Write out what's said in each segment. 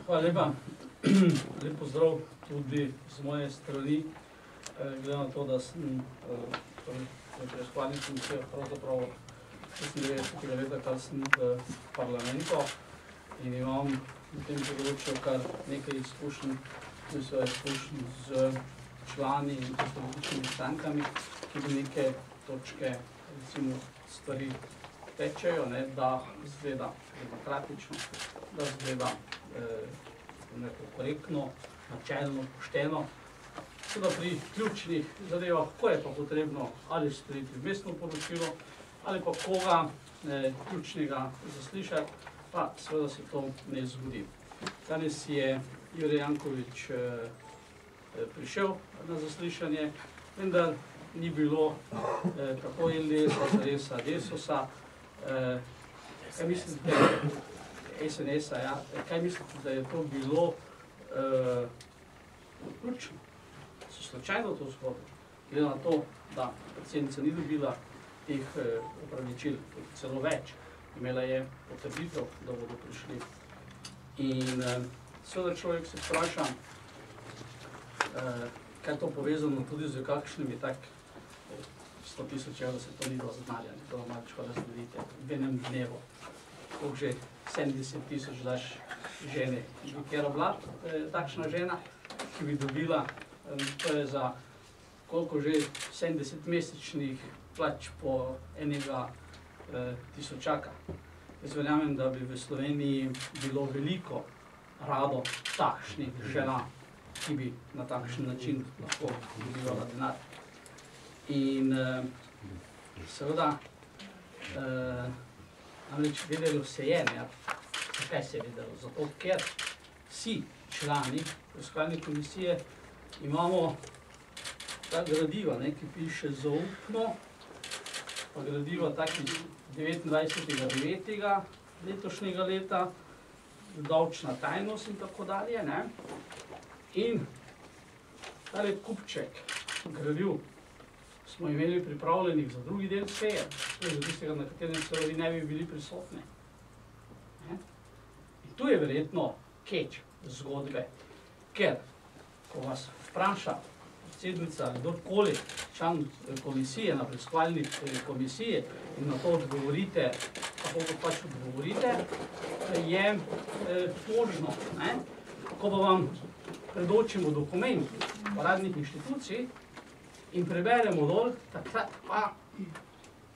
Hvala lepa. Lep pozdrav tudi z moje strani. Glede na to, da sem v preiskovalni komisiji pravzaprav 96. leta, kar sem v parlamentu in imam v tem področju kar nekaj izkušenj, z člani in s političnimi strankami, ki bi neke točke, recimo, stvari tečejo, da izgleda demokratično, da izgleda korektno, načelno, pošteno. Seveda pri ključnih zadevah, ko je pa potrebno ali sprejeti vmesno poročilo, ali pa koga ključnega zaslišati, pa seveda se to ne zgodi. Danes je Jure Janković prišel na zaslišanje, vendar ni bilo tako LDS-a, Desusa, kaj mislite, SNS-a, ja, kaj mislite, da je to bilo ključno? So slučajno to zgodilo, glede na to, da predsednica ni dobila teh opravičil, celo več, imela je potrditev, da bodo prišli. In seveda človek se vpraša, kaj je to povezano tudi z kakšnimi tak 100 000 evrov, se to ni do znanja, to malo razdelite v enem dnevu. Koliko že 70 000 daš žene, ki bi kjera bila takšna žena, ki bi dobila, to je za koliko že 70 mesečnih plač po enega tisočaka. Jaz verjamem, da bi v Sloveniji bilo veliko rado takšnih žena, ki bi na takšen način lahko dobivala denar. In seveda, namreč vedelo se je, zakaj se je vedelo? Zato, ker vsi člani preiskovalne komisije imamo ta gradiva, ki piše zaupno, pa gradiva taki 29.9. letošnjega leta, davčna tajnost in tako dalje. In tale kupček gradiv smo imeli pripravljenih za drugi del seje, to je za tistega, na katerem se vi ne bi bili prisotni. In tu je verjetno catch zgodbe, ker ko vas vpraša predsednica ali kdorkoli član komisije na preiskovalni komisiji in na to odgovorite, kako pač odgovorite, je možno, ko pa vam predočimo dokument paradnih inštitucij in preberemo dol, takrat pa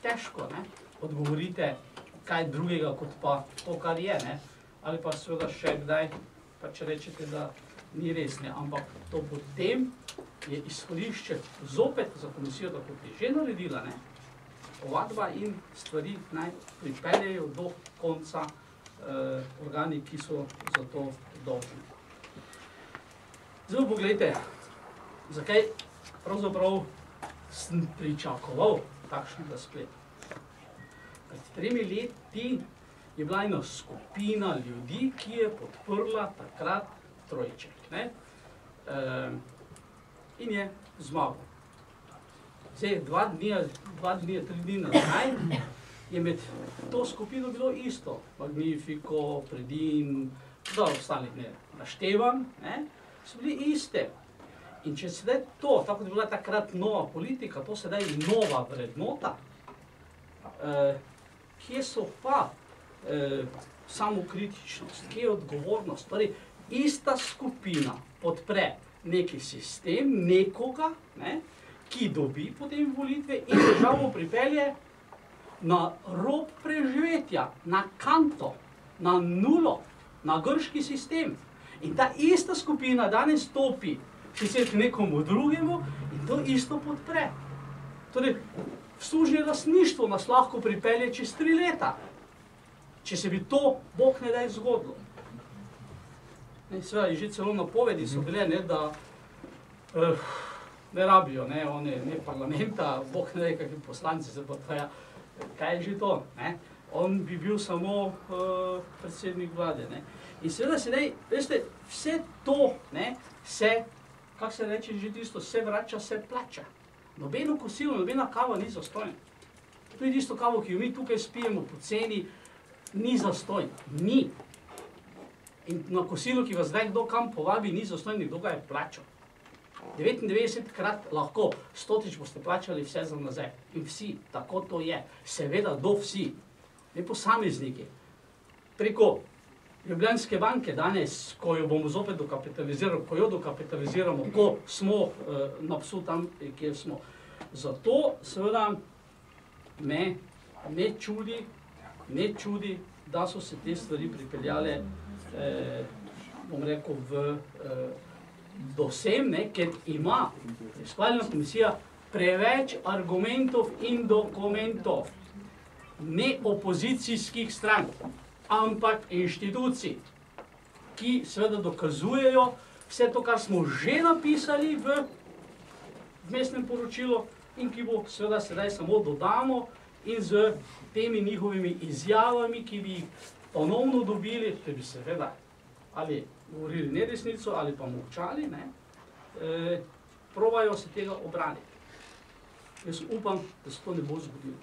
težko odgovorite kaj drugega, kot pa to, kar je. Ali pa seveda še kdaj, pa če rečete, da ni res, ampak to potem je izhodišče zopet za komisijo, da kot je že naredila, ovadba in stvari naj pripeljejo do konca organi, ki so za to dolžni. Zdaj pogledajte, zakaj pravzaprav sem pričakoval takšnega spleta. Pred 3 leti je bila ena skupina ljudi, ki je podprla takrat Trojček. In je zmagal. Zdaj, 2 dni, 3 dni nazaj je med to skupino bilo isto. Magnifico, Predin, da ostalih ne naštevam, so bili iste. In če sedaj to, tako da je bila takrat nova politika, to sedaj nova vrednota, kje so pa samokritičnost, kje je odgovornost? Torej, ista skupina podpre neki sistem, nekoga, ki dobi potem volitve in državo pripelje na rob preživetja, na kanto, na nulo, na grški sistem. In ta ista skupina danes stopi sicer k nekomu drugemu in to isto podpre. Torej, v služje lastništvo nas lahko pripelje čez 3 leta, če se bi to, Bog ne daj, zgodilo. Seveda, že celo napovedi so bile, da ne rabijo, ne parlamenta, Bog ne daj, kakšni poslanci se podvaja, kaj je že to? On bi bil samo predsednik vlade. In seveda sedaj, veste, vse to se, kako se reče že tisto, se vrača, se plača. Nobeno kosilo, nobena kava ni zastojna. Tudi tisto kavo, ki jo mi tukaj spijemo po ceni, ni zastojna. Ni. In na kosilo, ki vas zdaj kdo kam povabi, ni zastojno, kdo ga je plačal. 99krat lahko, 100-tič boste plačali vse za nazaj. In vsi, tako to je. Seveda, do vsi. Ne posamezniki. Preko Ljubljanske banke danes, ko jo bomo zopet dokapitalizirali, ko jo dokapitaliziramo, ko smo na psu tam, kjer smo. Zato seveda me čudi, da so se te stvari pripeljale, bom rekel, do sem, ker ima preiskovalna komisija preveč argumentov in dokumentov, ne opozicijskih strank, ampak inštitucij, ki seveda dokazujejo vse to, kar smo že napisali v vmesnem poročilu in ki bo seveda sedaj samo dodamo in z temi njihovimi izjavami, ki bi jih ponovno dobili, če bi seveda ali govorili neresnico ali pa molčali, probajo se tega obraniti. Jaz upam, da se to ne bo zgodilo.